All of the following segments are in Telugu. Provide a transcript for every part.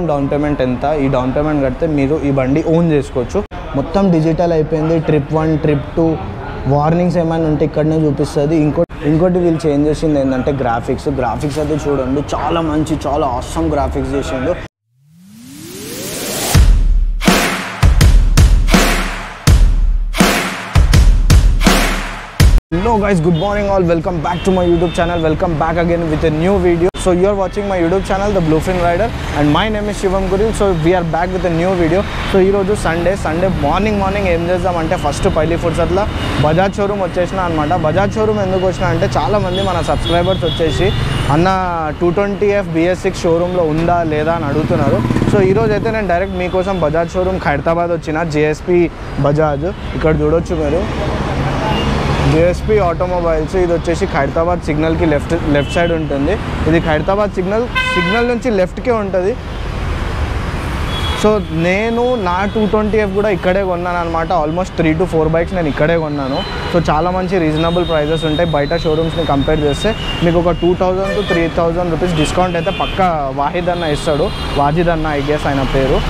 డౌన్ పేమెంట్ ఎంత, ఈ డౌన్ పేమెంట్ కడితే మీరు ఈ బండి ఓన్ చేసుకోవచ్చు. మొత్తం డిజిటల్ అయిపోయింది. ట్రిప్ 1 ట్రిప్ 2 వార్నింగ్స్ ఏమైనా ఉంటే ఇక్కడనే చూపిస్తుంది. ఇంకోటి వీళ్ళు చేంజ్ చేసింది ఏంటంటే గ్రాఫిక్స్ అయితే చూడండి, చాలా మంచి, చాలా ఆసమ్ గ్రాఫిక్స్ చేసిండు. Hello guys, good morning all, welcome back to my YouTube channel, welcome back again with a new video. So you are watching my YouTube channel, The Bluefin Rider, and my name is Shivam Guril. So we are back with a new video. So ee roju Sunday morning em chesam ante first Paili Foods atla Bajaj showroom vachesina anamata. Bajaj showroom enduku vachina ante chaala mandi mana subscribers vachesi anna 220F BS6 showroom lo unda leda ani adugutunnaru. So ee roju aithe nenu direct meekosam Bajaj showroom Hyderabad vachina JSP Bajaj ikkada chudochu meeru JSP automobiles. ఇది వచ్చేసి ఖైరతాబాద్ సిగ్నల్కి లెఫ్ట్ సైడ్ ఉంటుంది. ఇది ఖైరతాబాద్ సిగ్నల్ నుంచి లెఫ్ట్కే ఉంటుంది. సో నేను నా 220F కూడా ఇక్కడే కొన్నాను అనమాట. ఆల్మోస్ట్ 3 to 4 బైక్స్ నేను ఇక్కడే కొన్నాను. సో చాలా మంచి రీజనబుల్ ప్రైజెస్ ఉంటాయి. బయట షోరూమ్స్ని కంపేర్ చేస్తే మీకు ఒక 2000 to 3000 రూపీస్ డిస్కౌంట్ అయితే పక్కా వాజిద్ అన్న ఐ గెస్ ఆయన పేరు.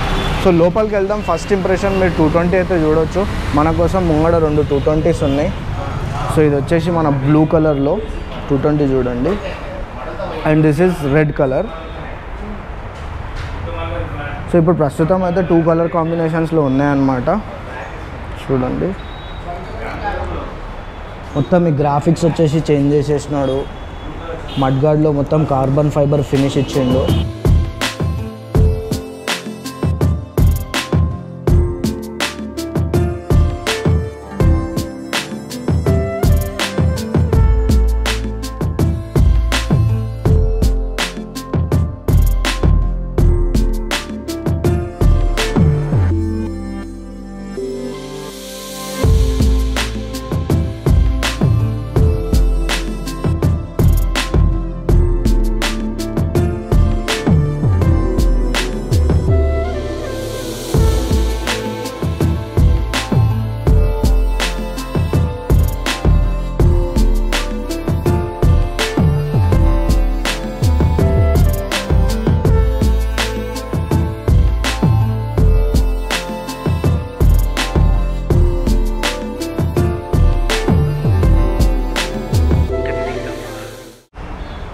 సో లోపలికి వెళ్దాం. ఫస్ట్ ఇంప్రెషన్ మీరు 220 అయితే చూడవచ్చు. మన కోసం ముంగడ 2 220s ఉన్నాయి. సో ఇది వచ్చేసి మన బ్లూ కలర్లో 220 చూడండి, and this is red colour. So ఇప్పుడు ప్రస్తుతం అయితే 2 కలర్ కాంబినేషన్స్లో ఉన్నాయన్నమాట. చూడండి, మొత్తం ఈ గ్రాఫిక్స్ వచ్చేసి చేంజ్ చేసేసినాడు. మడ్గార్డ్లో మొత్తం కార్బన్ ఫైబర్ ఫినిష్ ఇచ్చిండు.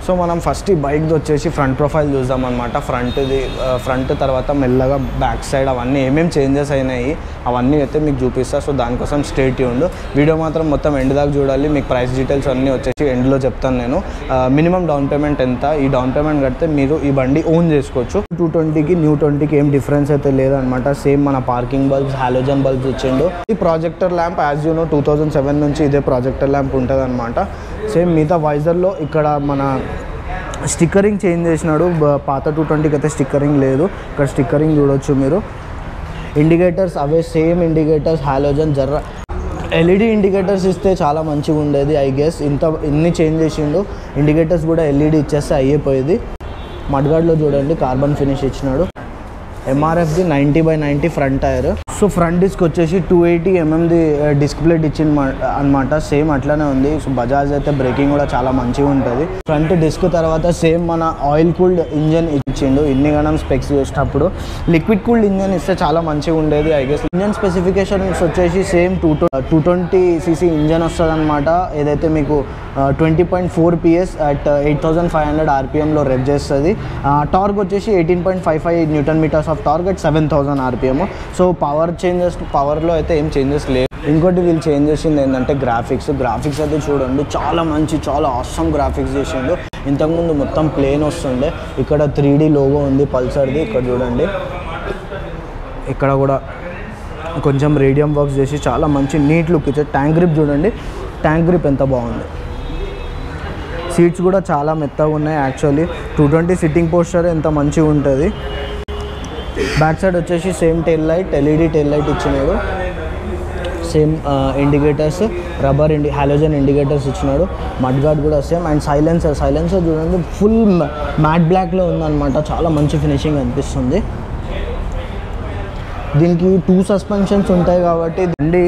సో మనం ఫస్ట్ ఈ బైక్ది వచ్చేసి ఫ్రంట్ ప్రొఫైల్ చూద్దాం అనమాట. ఫ్రంట్ తర్వాత మెల్లగా బ్యాక్ సైడ్ అవన్నీ ఏమేమి చేంజెస్ అయినాయి అవన్నీ అయితే మీకు చూపిస్తా. సో దానికోసం స్టే ట్యూన్డ్. వీడియో మాత్రం మొత్తం ఎండ్ దాకా చూడాలి. మీకు ప్రైస్ డీటెయిల్స్ అన్నీ వచ్చేసి ఎండ్లో చెప్తాను నేను. మినిమం డౌన్ పేమెంట్ ఎంత, ఈ డౌన్ పేమెంట్ కడితే మీరు ఈ బండి ఓన్ చేసుకోవచ్చు. 220కి న్యూ 20కి ఏం డిఫరెన్స్ అయితే లేదనమాట. సేమ్ మన పార్కింగ్ బల్బ్స్, హాలోజన్ బల్బ్స్ ఇచ్చిండు. ఈ projector lamp as you know 2007 నుంచి ఇదే ప్రాజెక్టర్ ల్యాంప్ ఉంటుంది అనమాట. సేమ్ మిగతా వైజర్లో ఇక్కడ మన స్టిక్కరింగ్ చేంజ్ చేసినాడు. పాత 220కి అయితే స్టిక్కరింగ్ లేదు. ఇక్కడ స్టిక్కరింగ్ చూడవచ్చు మీరు. ఇండికేటర్స్ అవే సేమ్ ఇండికేటర్స్, హాలోజన్ జర్ర ఎల్ఈడి ఇండికేటర్స్ ఇస్తే చాలా మంచిగా ఉండేది ఐ గెస్. ఇన్ని చేంజ్ చేసిండు. ఇండికేటర్స్ కూడా ఎల్ఈడి ఇచ్చేస్తే అయిపోయేది. మడ్గార్డ్లో చూడండి కార్బన్ ఫినిష్ ఇచ్చినాడు. ఎంఆర్ఎఫ్ది 90/90 front tyre. So front disc వచ్చేసి 280mm డిస్క్ ప్లేట్ ఇచ్చింది అనమాట. సేమ్ అట్లానే ఉంది. సో బజాజ్ అయితే బ్రేకింగ్ కూడా చాలా మంచిగా ఉంటుంది. ఫ్రంట్ డిస్క్ తర్వాత సేమ్ మన ఆయిల్ కూల్డ్ ఇంజన్ ఇచ్చిండు. ఇన్ని గణం స్పెక్స్ చూసినప్పుడు లిక్విడ్ కూల్డ్ ఇంజన్ ఇస్తే చాలా మంచిగా ఉండేది ఐ గెస్. ఇంజన్ స్పెసిఫికేషన్స్ వచ్చేసి సేమ్ 220cc ఇంజన్ వస్తుంది అనమాట. ఏదైతే మీకు 20.4 PS at 8500 RPMలో రెవ్ చేస్తుంది. టార్క్ వచ్చేసి 18.55 Nm of torque at 7000 RPM. So పవర్లో అయితే ఏం చేంజెస్ లేవు. ఇంకోటి వీళ్ళు చేంజ్ చేసింది ఏంటంటే గ్రాఫిక్స్ అయితే చూడండి, చాలా మంచి, చాలా ఆసమ్ గ్రాఫిక్స్ చేసిండు. ఇంతకుముందు మొత్తం ప్లేన్ వస్తుండే. ఇక్కడ 3D లోగో ఉంది పల్సర్ది. ఇక్కడ చూడండి, ఇక్కడ కూడా కొంచెం రేడియం వర్క్స్ చేసి చాలా మంచి నీట్ లుక్ ఇచ్చారు. ట్యాంక్ గ్రిప్ చూడండి, ట్యాంక్ గ్రిప్ ఎంత బాగుంది. సీట్స్ కూడా చాలా మెత్తగా ఉన్నాయి. యాక్చువల్లీ 220 సిట్టింగ్ పోస్చర్ ఎంత మంచిగా ఉంటుంది. బ్యాక్ సైడ్ వచ్చేసి same tail light, LED tail light ఇచ్చినాడు. Same indicators, rubber halogen indicators ఇచ్చినాడు. మడ్గార్డ్ కూడా సేమ్. అండ్ సైలెన్సర్ చూడండి ఫుల్ మ్యాట్ బ్లాక్లో ఉందన్నమాట. చాలా మంచి ఫినిషింగ్ అనిపిస్తుంది. దీనికి 2 సస్పెన్షన్స్ ఉంటాయి కాబట్టి బండి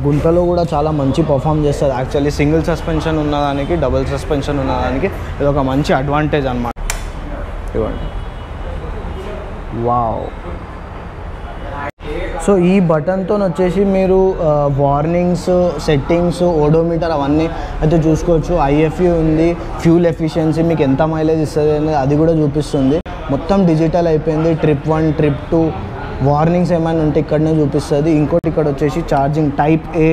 గుంతలో కూడా చాలా మంచి పర్ఫామ్ చేస్తుంది. యాక్చువల్లీ సింగిల్ సస్పెన్షన్ ఉన్నదానికి, డబుల్ సస్పెన్షన్ ఉన్నదానికి ఇది ఒక మంచి అడ్వాంటేజ్ అన్నమాట. ఇవ్వండి, వావ్. సో ఈ బటన్తో వచ్చేసి మీరు వార్నింగ్స్, సెట్టింగ్స్, ఓడోమీటర్ అవన్నీ అయితే చూసుకోవచ్చు. ఐఎఫ్యూ ఉంది, ఫ్యూల్ ఎఫిషియన్సీ, మీకు ఎంత మైలేజ్ ఇస్తుంది అనేది అది కూడా చూపిస్తుంది. మొత్తం డిజిటల్ అయిపోయింది. ట్రిప్ 1, ట్రిప్ 2 వార్నింగ్స్ ఏమైనా ఉంటే ఇక్కడనే చూపిస్తుంది. ఇంకోటి ఇక్కడ వచ్చేసి ఛార్జింగ్ టైప్ ఏ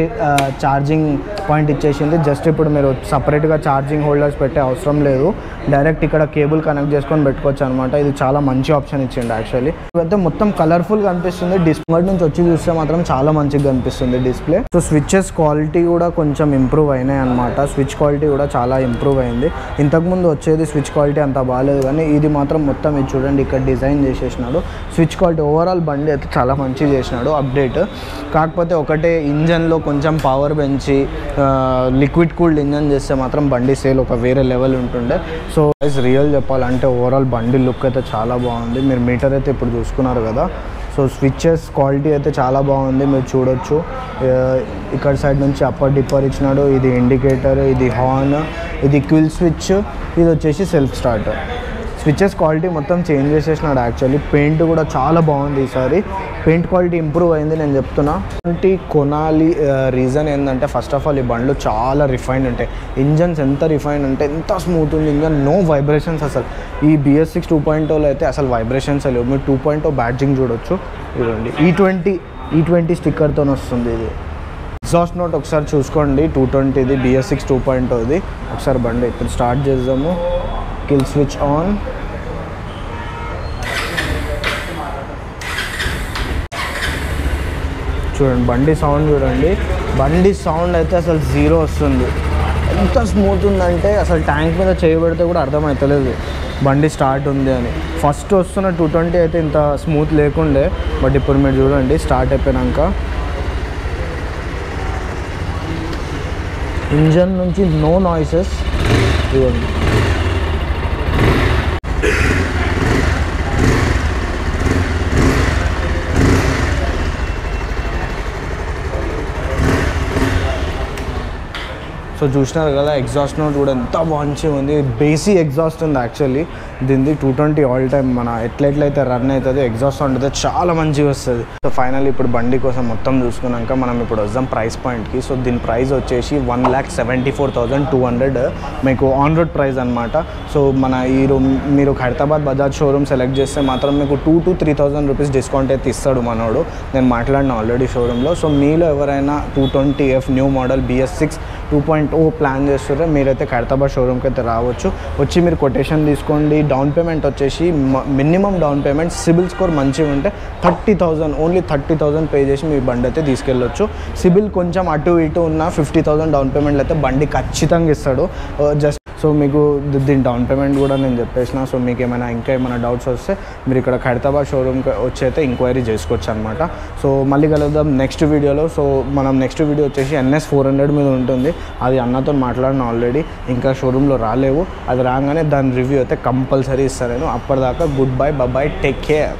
ఛార్జింగ్ పాయింట్ ఇచ్చేసింది. జస్ట్ ఇప్పుడు మీరు సపరేట్గా ఛార్జింగ్ హోల్డర్స్ పెట్టే అవసరం లేదు, డైరెక్ట్ ఇక్కడ కేబుల్ కనెక్ట్ చేసుకొని పెట్టుకోవచ్చు అనమాట. ఇది చాలా మంచి ఆప్షన్ ఇచ్చిండు యాక్చువల్లీ. ఇవైతే మొత్తం కలర్ఫుల్గా అనిపిస్తుంది. డిస్ప్లే నుంచి వచ్చి చూస్తే మాత్రం చాలా మంచిగా కనిపిస్తుంది డిస్ప్లే. సో స్విచ్చెస్ క్వాలిటీ కూడా కొంచెం ఇంప్రూవ్ అయినాయి అనమాట. స్విచ్ క్వాలిటీ కూడా చాలా ఇంప్రూవ్ అయింది. ఇంతకుముందు వచ్చేది స్విచ్ క్వాలిటీ అంత బాగాలేదు, కానీ ఇది మాత్రం మొత్తం ఇది చూడండి ఇక్కడ డిజైన్ చేసేసినాడు. స్విచ్ క్వాలిటీ ఓవరాల్ బండి అయితే చాలా మంచిగా చేసినాడు అప్డేట్. కాకపోతే ఒకటే ఇంజన్లో కొంచెం పవర్ పెంచి లిక్విడ్ కూల్డ్ ఇంజన్ చేస్తే మాత్రం బండి సేల్ ఒక వేరే లెవెల్ ఉంటుండే. సో రియల్ చెప్పాలంటే ఓవరాల్ బండి లుక్ అయితే చాలా బాగుంది. మీరు మీటర్ అయితే ఇప్పుడు చూసుకున్నారు కదా. సో స్విచ్చెస్ క్వాలిటీ అయితే చాలా బాగుంది, మీరు చూడొచ్చు. ఇక్కడ సైడ్ నుంచి అప్పర్ డిప్పర్ ఇచ్చినాడు. ఇది ఇండికేటర్, ఇది హార్న్, ఇది క్విల్ స్విచ్, ఇది వచ్చేసి సెల్ఫ్ స్టార్ట్. స్విచ్చెస్ క్వాలిటీ మొత్తం చేంజ్ చేసేసినాడు యాక్చువల్లీ. పెయింట్ కూడా చాలా బాగుంది ఈసారి. పెయింట్ క్వాలిటీ ఇంప్రూవ్ అయింది నేను చెప్తున్నా. కొనాలి రీజన్ ఏంటంటే ఫస్ట్ ఆఫ్ ఆల్ ఈ బండ్లు చాలా రిఫైన్డ్ ఉంటాయి. ఇంజన్స్ ఎంత రిఫైన్డ్ అంటే ఎంత స్మూత్ ఉంది ఇంజన్, నో వైబ్రేషన్స్ అసలు. ఈ BS6 2.0లో అయితే అసలు వైబ్రేషన్స్ లేవు. మీరు 2.0 బ్యాడ్జింగ్ చూడొచ్చు. ఇదండి E20 స్టిక్కర్తో వస్తుంది. ఇది ఎగ్జాస్ట్ నోట్ ఒకసారి చూసుకోండి. 220 BS6 2.0 ఒకసారి బండి ఇప్పుడు స్టార్ట్ చేద్దాము. Kill switch on. చూడండి బండి సౌండ్ చూడండి. బండి సౌండ్ అయితే అసలు జీరో వస్తుంది. ఎంత స్మూత్ ఉందంటే అసలు ట్యాంక్ మీద చేయబడితే కూడా అర్థమవుతలేదు బండి స్టార్ట్ ఉంది అని. ఫస్ట్ వస్తున్న 220 అయితే ఇంత స్మూత్ లేకుండే, బట్ ఇప్పుడు మీరు చూడండి స్టార్ట్ అయిపోయాక ఇంజన్ నుంచి నో నాయిసెస్. చూడండి సో చూసినారు కదా ఎగ్జాస్ట్ నోట్ కూడా ఎంత మంచిగా ఉంది. బేసీ ఎగ్జాస్ట్ ఉంది యాక్చువల్లీ. దీనిది 220 ఆల్ టైమ్ మన ఎట్లయితే రన్ అవుతుంది ఎగ్జాస్ట్ సౌండ్ అయితే చాలా మంచిగా వస్తుంది. సో ఫైనల్ ఇప్పుడు బండి కోసం మొత్తం చూసుకున్నాక మనం ఇప్పుడు వద్దాం ప్రైస్ పాయింట్కి. సో దీని ప్రైస్ వచ్చేసి 1,74,200 మీకు ఆన్ రోడ్ ప్రైస్ అనమాట. సో మన మీరు హైదరాబాద్ బజాజ్ షోరూమ్ సెలెక్ట్ చేస్తే మాత్రం మీకు 2,000 to 3,000 రూపీస్ డిస్కౌంట్ అయితే ఇస్తాడు మనోడు. నేను మాట్లాడిన ఆల్రెడీ షోరూంలో. సో మీలో ఎవరైనా 220F new model BS6 2.0 plan చేస్తారో మీరైతే హైదరాబాద్ షోరూమ్కి అయితే రావచ్చు. వచ్చి మీరు కొటేషన్ తీసుకోండి. డౌన్ పేమెంట్ వచ్చేసి minimum down payment CIBIL score మంచిగా ఉంటే 30,000 ఓన్లీ 30,000 పే చేసి మీ బండి అయితే తీసుకెళ్ళొచ్చు. సిబిల్ కొంచెం అటు ఇటు ఉన్న 50,000 డౌన్ పేమెంట్లు అయితే బండి ఖచ్చితంగా ఇస్తాడు. జస్ట్ సో మీకు దీని డౌన్ పేమెంట్ కూడా నేను చెప్పేసిన. సో మీకు ఇంకా ఏమైనా డౌట్స్ వస్తే మీరు ఇక్కడ హైదరాబాద్ షోరూమ్కి వచ్చి అయితే ఎంక్వైరీ చేసుకోవచ్చు అనమాట. సో మళ్ళీ కలుద్దాం నెక్స్ట్ వీడియోలో. సో మనం నెక్స్ట్ వీడియో వచ్చేసి NS 400 మీద ఉంటుంది. అది అన్నతో మాట్లాడిన ఆల్రెడీ, ఇంకా షోరూంలో రాలేవు. అది రాగానే దాని రివ్యూ అయితే కంపల్సరీ ఇస్తాను నేను. అప్పటిదాకా good bye, bye, take care.